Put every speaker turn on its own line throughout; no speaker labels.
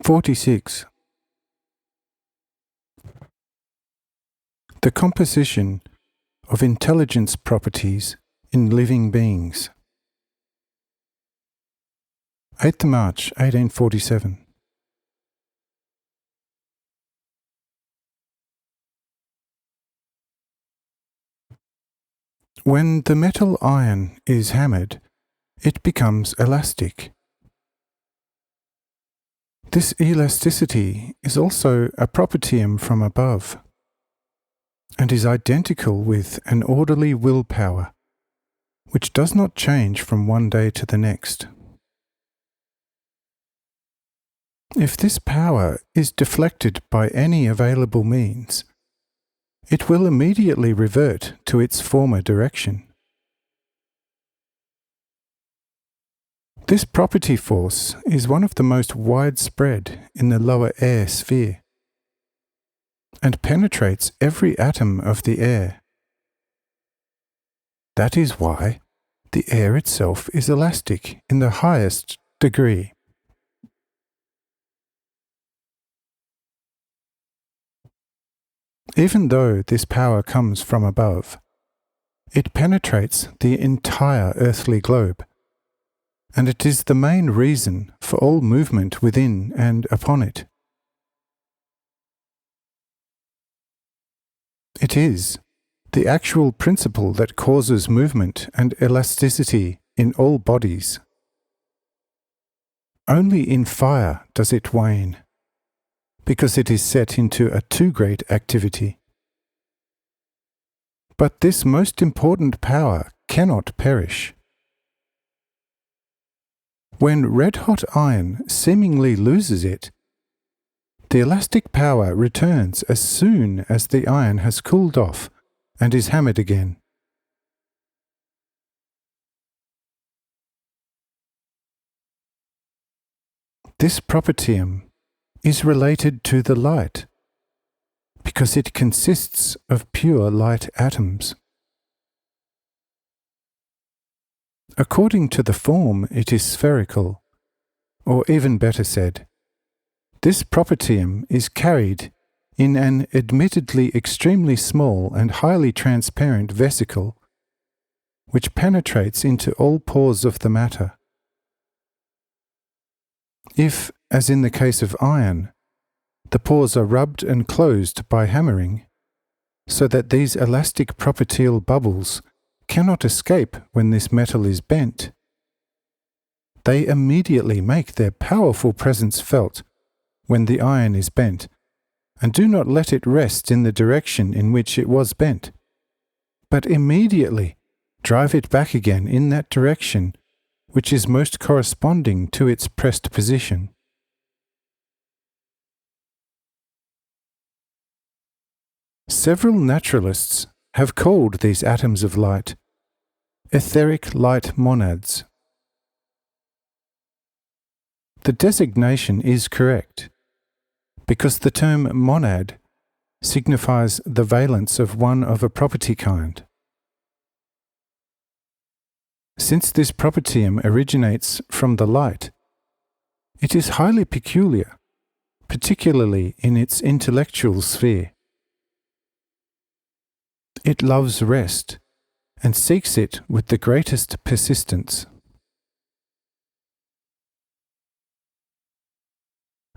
46. The composition of intelligence properties in living beings. 8th March 1847. When the metal iron is hammered, it becomes elastic. This elasticity is also a propertium from above, and is identical with an orderly willpower, which does not change from one day to the next. If this power is deflected by any available means, it will immediately revert to its former direction. This property force is one of the most widespread in the lower air sphere, and penetrates every atom of the air. That is why the air itself is elastic in the highest degree. Even though this power comes from above, it penetrates the entire earthly globe, and it is the main reason for all movement within and upon it. It is the actual principle that causes movement and elasticity in all bodies. Only in fire does it wane, because it is set into a too great activity. But this most important power cannot perish. When red-hot iron seemingly loses it, the elastic power returns as soon as the iron has cooled off and is hammered again. This propertium is related to the light, because it consists of pure light atoms. According to the form, it is spherical, or even better said, this propertium is carried in an admittedly extremely small and highly transparent vesicle, which penetrates into all pores of the matter. If, as in the case of iron, the pores are rubbed and closed by hammering, so that these elastic propertial bubbles cannot escape when this metal is bent, they immediately make their powerful presence felt when the iron is bent, and do not let it rest in the direction in which it was bent, but immediately drive it back again in that direction which is most corresponding to its pressed position. Several naturalists have called these atoms of light etheric light monads. The designation is correct, because the term monad signifies the valence of one of a property kind. Since this propertium originates from the light, it is highly peculiar, particularly in its intellectual sphere. It loves rest, and seeks it with the greatest persistence.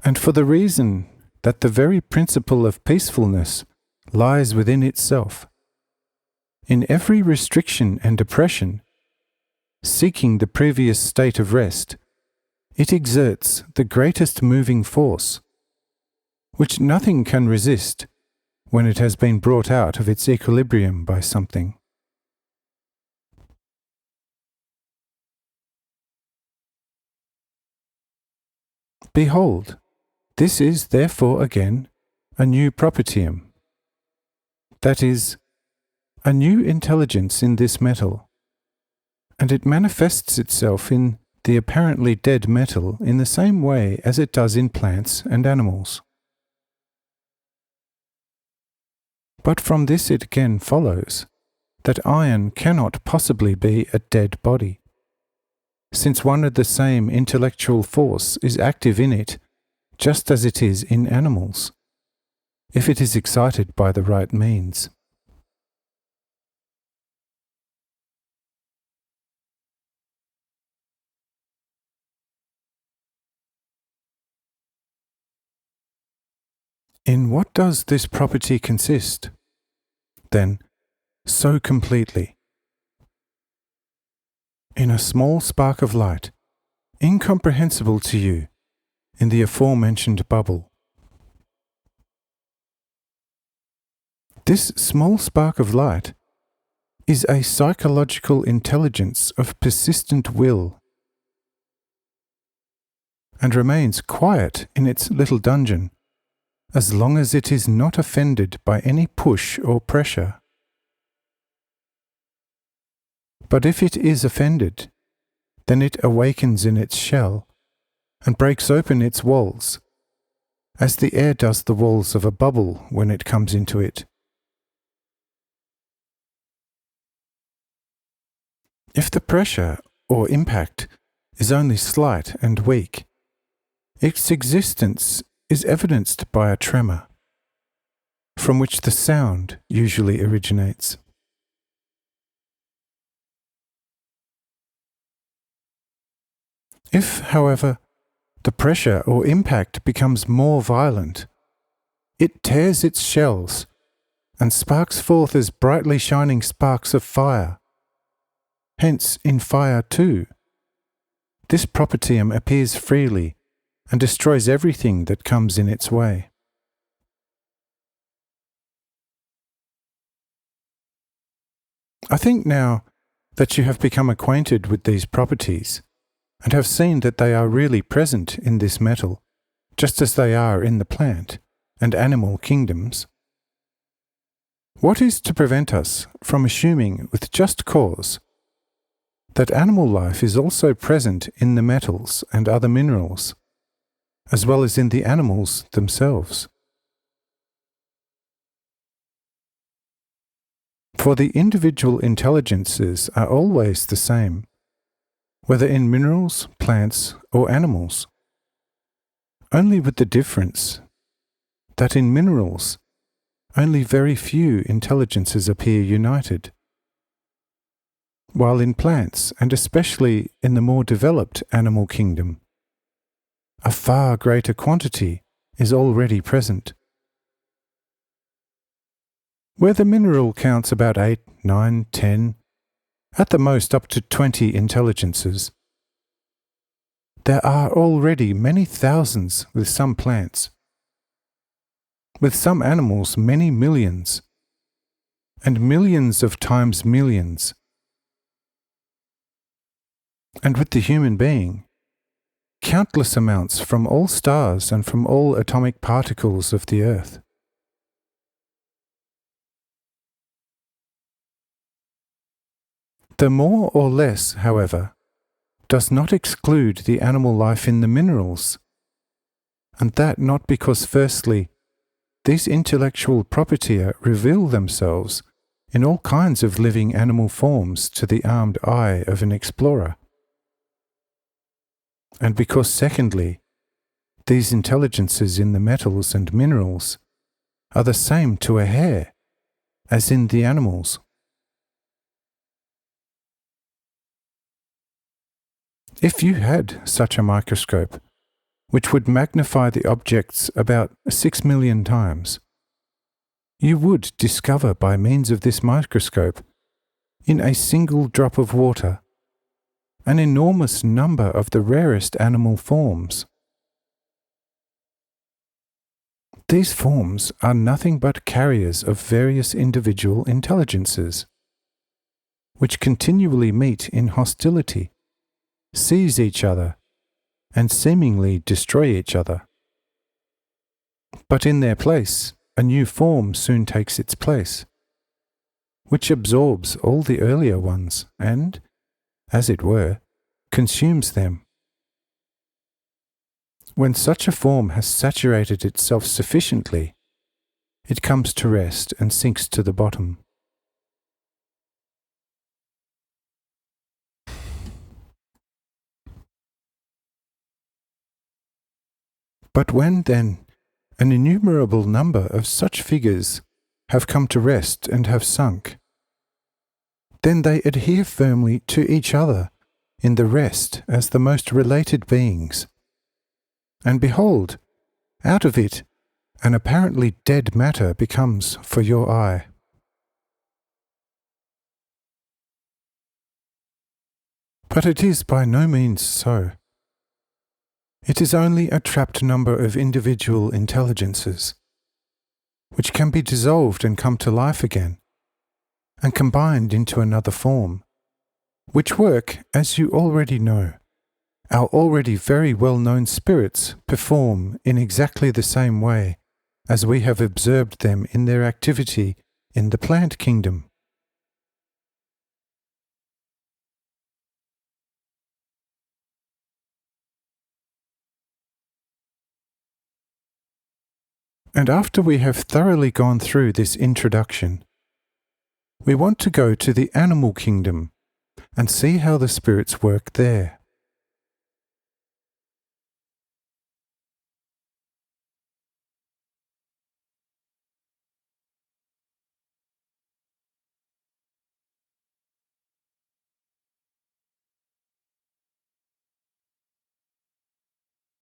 And for the reason that the very principle of peacefulness lies within itself, in every restriction and oppression, seeking the previous state of rest, it exerts the greatest moving force, which nothing can resist when it has been brought out of its equilibrium by something. Behold, this is therefore again a new propertium, that is, a new intelligence in this metal, and it manifests itself in the apparently dead metal in the same way as it does in plants and animals. But from this it again follows that iron cannot possibly be a dead body, since one of the same intellectual force is active in it just as it is in animals, if it is excited by the right means. In what does this property consist, then, so completely? In a small spark of light, incomprehensible to you, in the aforementioned bubble. This small spark of light is a psychological intelligence of persistent will, and remains quiet in its little dungeon as long as it is not offended by any push or pressure. But if it is offended, then it awakens in its shell and breaks open its walls, as the air does the walls of a bubble when it comes into it. If the pressure or impact is only slight and weak, its existence is evidenced by a tremor, from which the sound usually originates. If, however, the pressure or impact becomes more violent, it tears its shells and sparks forth as brightly shining sparks of fire. Hence, in fire too, this propertium appears freely and destroys everything that comes in its way. I think now that you have become acquainted with these properties, and have seen that they are really present in this metal, just as they are in the plant and animal kingdoms. What is to prevent us from assuming with just cause that animal life is also present in the metals and other minerals, as well as in the animals themselves? For the individual intelligences are always the same, whether in minerals, plants, or animals, only with the difference that in minerals only very few intelligences appear united, while in plants, and especially in the more developed animal kingdom, a far greater quantity is already present. Where the mineral counts about 8, 9, 10, at the most up to 20 intelligences, there are already many thousands with some plants, with some animals many millions, and millions of times millions, and with the human being, countless amounts from all stars and from all atomic particles of the earth. The more or less, however, does not exclude the animal life in the minerals, and that not because, firstly, these intellectual propertia reveal themselves in all kinds of living animal forms to the armed eye of an explorer, and because, secondly, these intelligences in the metals and minerals are the same to a hair as in the animals. If you had such a microscope, which would magnify the objects about 6 million times, you would discover by means of this microscope, in a single drop of water, an enormous number of the rarest animal forms. These forms are nothing but carriers of various individual intelligences, which continually meet in hostility, seize each other, and seemingly destroy each other. But in their place, a new form soon takes its place, which absorbs all the earlier ones and, as it were, consumes them. When such a form has saturated itself sufficiently, it comes to rest and sinks to the bottom. But when, then, an innumerable number of such figures have come to rest and have sunk, then they adhere firmly to each other in the rest as the most related beings. And behold, out of it an apparently dead matter becomes for your eye. But it is by no means so. It is only a trapped number of individual intelligences, which can be dissolved and come to life again, and combined into another form, which work, as you already know, our already very well-known spirits perform in exactly the same way as we have observed them in their activity in the plant kingdom. And after we have thoroughly gone through this introduction, we want to go to the animal kingdom and see how the spirits work there.